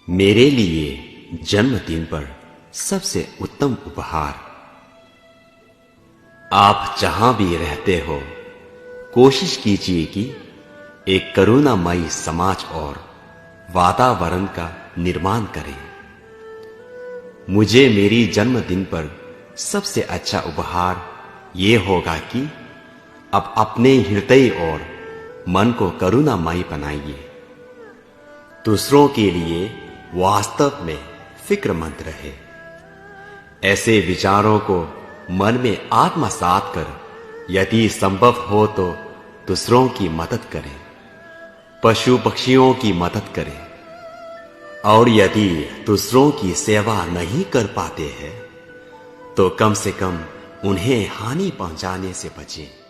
मेरे लिए जन्मदिन पर सबसे उत्तम उपहार। आप जहां भी रहते हो, कोशिश कीजिए कि एक करुणामयी समाज और वातावरण का निर्माण करें। मुझे मेरी जन्मदिन पर सबसे अच्छा उपहार ये होगा कि अब अपने हृदय और मन को करुणामयी बनाइए। दूसरों के लिए वास्तव में फिक्रमंद रहे। ऐसे विचारों को मन में आत्मसात कर यदि संभव हो तो दूसरों की मदद करें, पशु पक्षियों की मदद करें, और यदि दूसरों की सेवा नहीं कर पाते हैं तो कम से कम उन्हें हानि पहुंचाने से बचें।